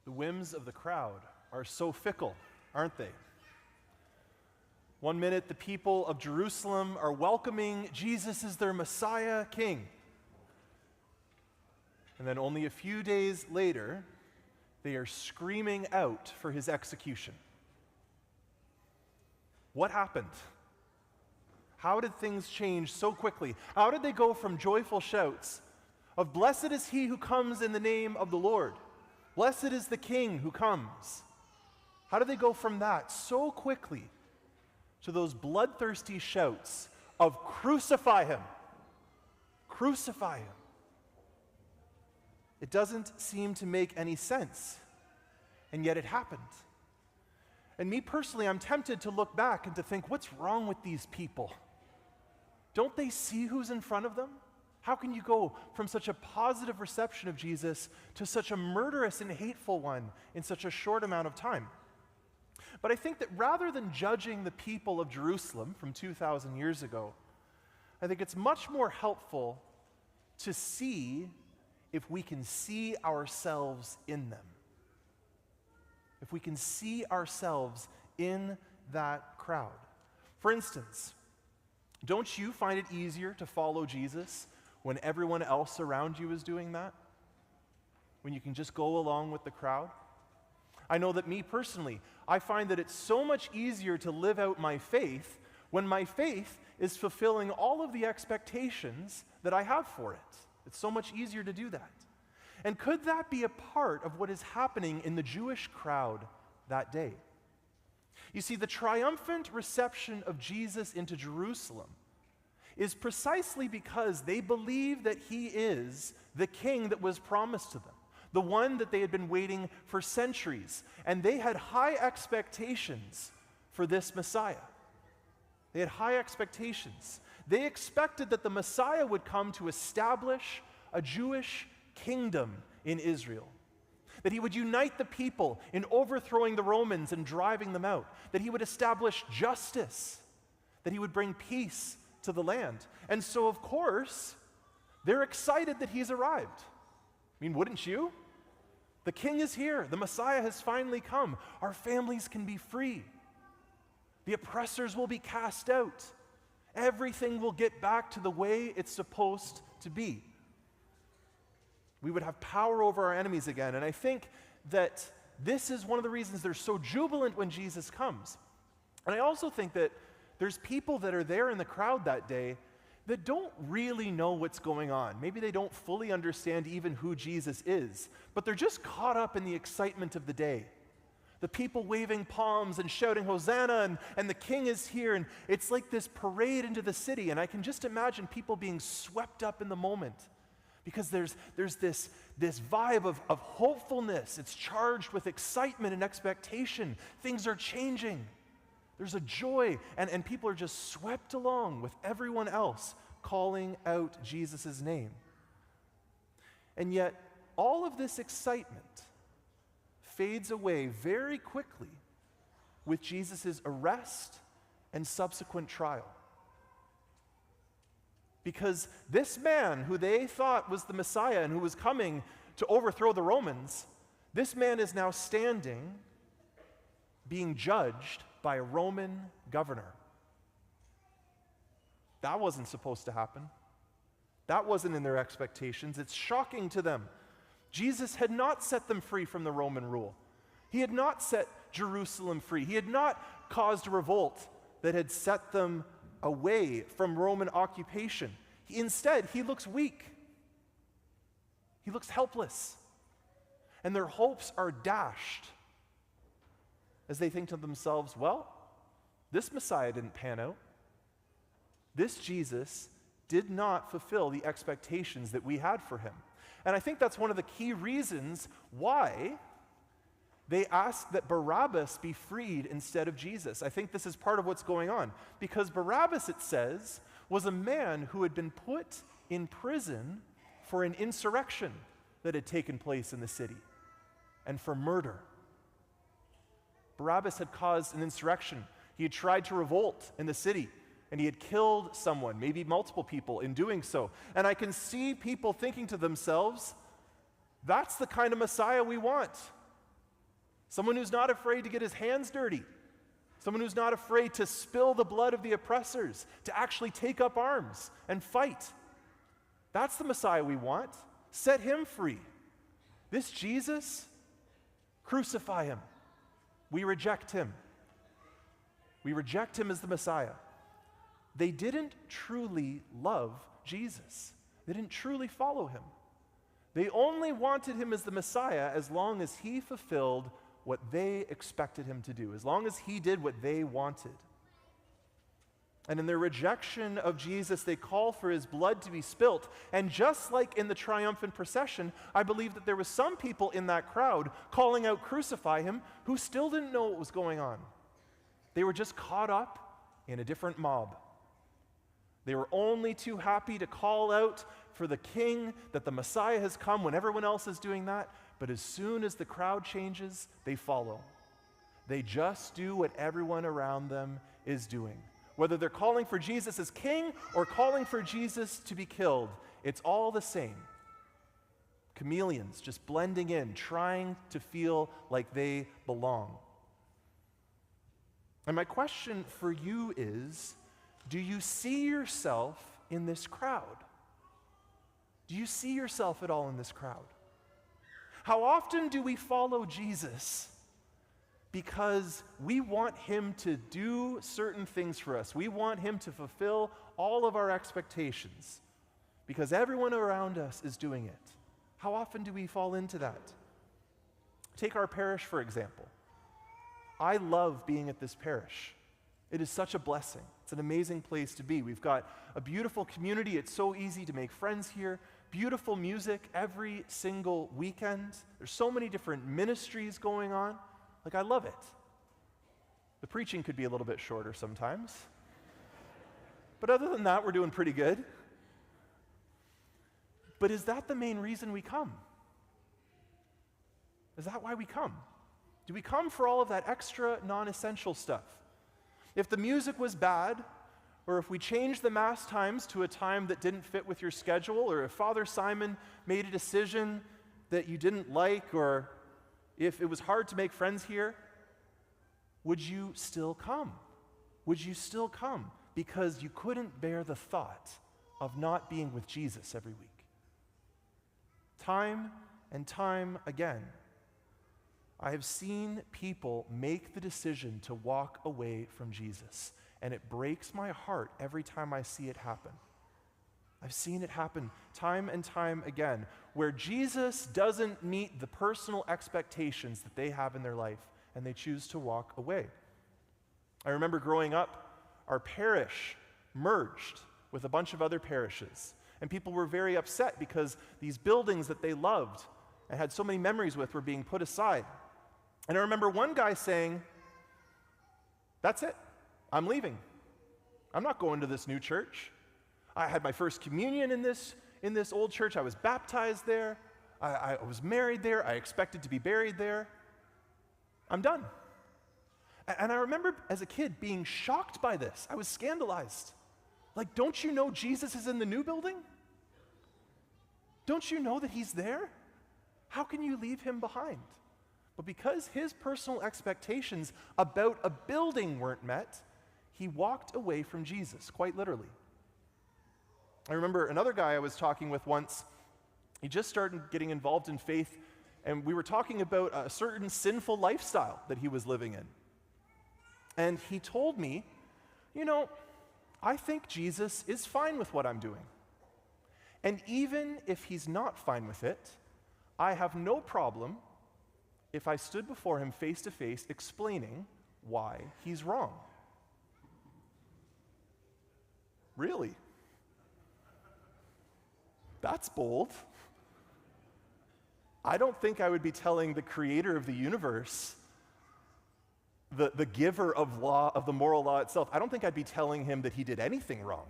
The whims of the crowd are so fickle, aren't they? One minute, the people of Jerusalem are welcoming Jesus as their Messiah King. And then only a few days later, they are screaming out for his execution. What happened? How did things change so quickly? How did they go from joyful shouts of "Blessed is he who comes in the name of the Lord. Blessed is the King who comes." How did they go from that so quickly to those bloodthirsty shouts of "Crucify him! Crucify him!" It doesn't seem to make any sense, and yet it happened. And me personally, I'm tempted to look back and to think, what's wrong with these people? Don't they see who's in front of them? How can you go from such a positive reception of Jesus to such a murderous and hateful one in such a short amount of time? But I think that rather than judging the people of Jerusalem from 2,000 years ago, I think it's much more helpful to see if we can see ourselves in them. If we can see ourselves in that crowd. For instance, don't you find it easier to follow Jesus when everyone else around you is doing that? When you can just go along with the crowd? I know that me personally, I find that it's so much easier to live out my faith when my faith is fulfilling all of the expectations that I have for it. It's so much easier to do that. And could that be a part of what is happening in the Jewish crowd that day? You see, the triumphant reception of Jesus into Jerusalem is precisely because they believe that he is the king that was promised to them, the one that they had been waiting for centuries, and they had high expectations for this Messiah. They had high expectations. They expected that the Messiah would come to establish a Jewish kingdom in Israel, that he would unite the people in overthrowing the Romans and driving them out, that he would establish justice, that he would bring peace to the land. And so, of course, they're excited that he's arrived. I mean, wouldn't you? The king is here. The Messiah has finally come. Our families can be free. The oppressors will be cast out. Everything will get back to the way it's supposed to be. We would have power over our enemies again. And I think that this is one of the reasons they're so jubilant when Jesus comes. And I also think that there's people that are there in the crowd that day that don't really know what's going on. Maybe they don't fully understand even who Jesus is, but they're just caught up in the excitement of the day. The people waving palms and shouting Hosanna, and the king is here, and it's like this parade into the city. And I can just imagine people being swept up in the moment. Because there's this vibe of hopefulness. It's charged with excitement and expectation. Things are changing. There's a joy, and people are just swept along with everyone else calling out Jesus' name. And yet, all of this excitement fades away very quickly with Jesus' arrest and subsequent trial. Because this man who they thought was the Messiah and who was coming to overthrow the Romans, this man is now standing, being judged by a Roman governor. That wasn't supposed to happen. That wasn't in their expectations. It's shocking to them. Jesus had not set them free from the Roman rule. He had not set Jerusalem free. He had not caused a revolt that had set them away from Roman occupation. Instead, he looks weak. He looks helpless. And their hopes are dashed as they think to themselves, well, this Messiah didn't pan out. This Jesus did not fulfill the expectations that we had for him. And I think that's one of the key reasons why they asked that Barabbas be freed instead of Jesus. I think this is part of what's going on. Because Barabbas, it says, was a man who had been put in prison for an insurrection that had taken place in the city and for murder. Barabbas had caused an insurrection. He had tried to revolt in the city, and he had killed someone, maybe multiple people, in doing so. And I can see people thinking to themselves, that's the kind of Messiah we want. Someone who's not afraid to get his hands dirty. Someone who's not afraid to spill the blood of the oppressors, to actually take up arms and fight. That's the Messiah we want. Set him free. This Jesus, crucify him. We reject him. We reject him as the Messiah. They didn't truly love Jesus. They didn't truly follow him. They only wanted him as the Messiah as long as he fulfilled what they expected him to do, as long as he did what they wanted. And in their rejection of Jesus, they call for his blood to be spilt. And just like in the triumphant procession, I believe that there were some people in that crowd calling out, "Crucify him," who still didn't know what was going on. They were just caught up in a different mob. They were only too happy to call out for the king, that the Messiah has come when everyone else is doing that. But as soon as the crowd changes, they follow. They just do what everyone around them is doing. Whether they're calling for Jesus as king or calling for Jesus to be killed, it's all the same. Chameleons just blending in, trying to feel like they belong. And my question for you is, do you see yourself in this crowd? Do you see yourself at all in this crowd? How often do we follow Jesus because we want him to do certain things for us? We want him to fulfill all of our expectations because everyone around us is doing it. How often do we fall into that? Take our parish, for example. I love being at this parish. It is such a blessing. It's an amazing place to be. We've got a beautiful community. It's so easy to make friends here. Beautiful music every single weekend. There's so many different ministries going on. Like, I love it. The preaching could be a little bit shorter sometimes. But other than that, we're doing pretty good. But is that the main reason we come? Is that why we come? Do we come for all of that extra non-essential stuff? If the music was bad, or if we changed the Mass times to a time that didn't fit with your schedule, or if Father Simon made a decision that you didn't like, or if it was hard to make friends here, would you still come? Would you still come because you couldn't bear the thought of not being with Jesus every week? Time and time again, I have seen people make the decision to walk away from Jesus, and it breaks my heart every time I see it happen. I've seen it happen time and time again, where Jesus doesn't meet the personal expectations that they have in their life, and they choose to walk away. I remember growing up, our parish merged with a bunch of other parishes, and people were very upset because these buildings that they loved and had so many memories with were being put aside. And I remember one guy saying, "That's it. I'm leaving. I'm not going to this new church. I had my first communion in this old church. I was baptized there. I was married there. I expected to be buried there. I'm done." And I remember as a kid being shocked by this. I was scandalized. Like, don't you know Jesus is in the new building? Don't you know that he's there? How can you leave him behind? But because his personal expectations about a building weren't met, he walked away from Jesus, quite literally. I remember another guy I was talking with once. He just started getting involved in faith, and we were talking about a certain sinful lifestyle that he was living in. And he told me, I think Jesus is fine with what I'm doing. And even if he's not fine with it, I have no problem if I stood before him face to face explaining why he's wrong. Really? That's bold. I don't think I would be telling the creator of the universe, the giver of law, of the moral law itself, I don't think I'd be telling him that he did anything wrong.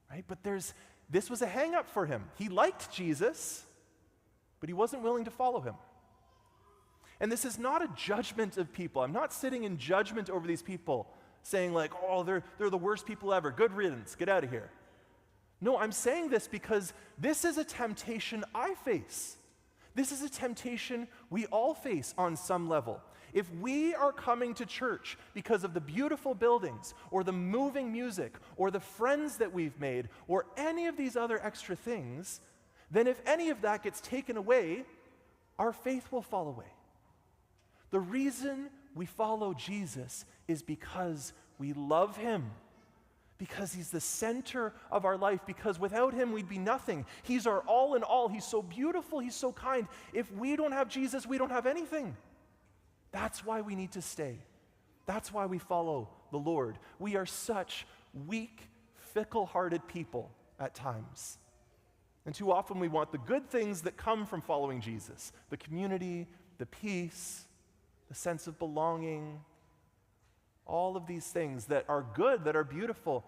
Right? But this was a hang-up for him. He liked Jesus, but he wasn't willing to follow him. And this is not a judgment of people. I'm not sitting in judgment over these people saying like, oh, they're the worst people ever. Good riddance. Get out of here. No, I'm saying this because this is a temptation I face. This is a temptation we all face on some level. If we are coming to church because of the beautiful buildings or the moving music or the friends that we've made or any of these other extra things, then if any of that gets taken away, our faith will fall away. The reason we follow Jesus is because we love him, because he's the center of our life, because without him we'd be nothing. He's our all in all. He's so beautiful. He's so kind. If we don't have Jesus, we don't have anything. That's why we need to stay. That's why we follow the Lord. We are such weak, fickle-hearted people at times. And too often we want the good things that come from following Jesus, the community, the peace, the sense of belonging, all of these things that are good, that are beautiful.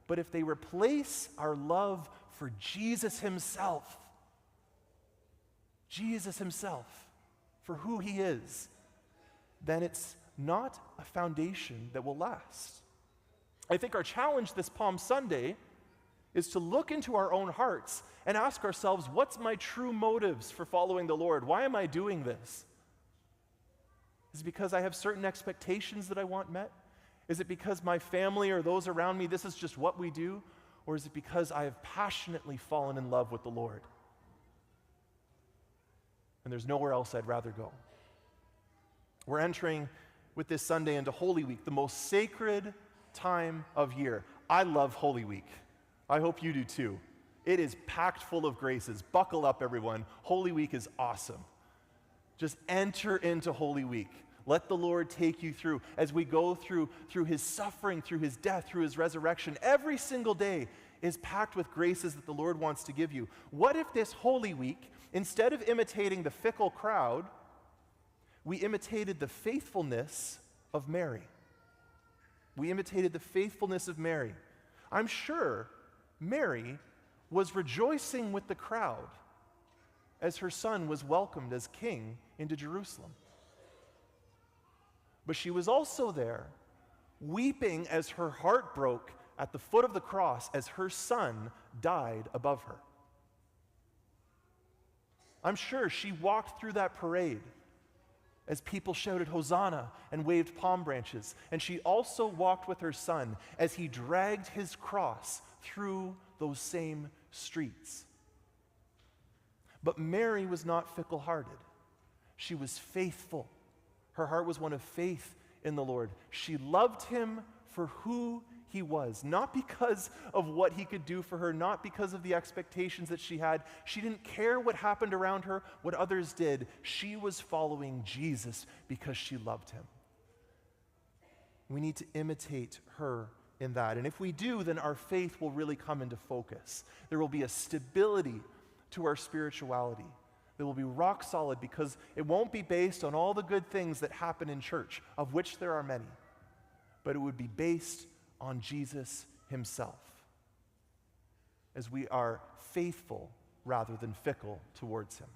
But if they replace our love for Jesus himself, for who he is, then it's not a foundation that will last. I think our challenge this Palm Sunday is to look into our own hearts and ask ourselves, what's my true motives for following the Lord? Why am I doing this? Is it because I have certain expectations that I want met? Is it because my family or those around me, this is just what we do? Or is it because I have passionately fallen in love with the Lord? And there's nowhere else I'd rather go. We're entering with this Sunday into Holy Week, the most sacred time of year. I love Holy Week. I hope you do too. It is packed full of graces. Buckle up, everyone. Holy Week is awesome. Just enter into Holy Week. Let the Lord take you through as we go through his suffering, through his death, through his resurrection. Every single day is packed with graces that the Lord wants to give you. What if this Holy Week, instead of imitating the fickle crowd, we imitated the faithfulness of Mary? We imitated the faithfulness of Mary. I'm sure Mary was rejoicing with the crowd as her son was welcomed as king into Jerusalem. But she was also there, weeping as her heart broke at the foot of the cross as her son died above her. I'm sure she walked through that parade as people shouted Hosanna and waved palm branches. And she also walked with her son as he dragged his cross through those same streets. But Mary was not fickle-hearted. She was faithful. Her heart was one of faith in the Lord. She loved him for who he was, not because of what he could do for her, not because of the expectations that she had. She didn't care what happened around her, what others did. She was following Jesus because she loved him. We need to imitate her in that. And if we do, then our faith will really come into focus. There will be a stability to our spirituality that will be rock solid, because it won't be based on all the good things that happen in church, of which there are many, but it would be based on Jesus himself, as we are faithful rather than fickle towards him.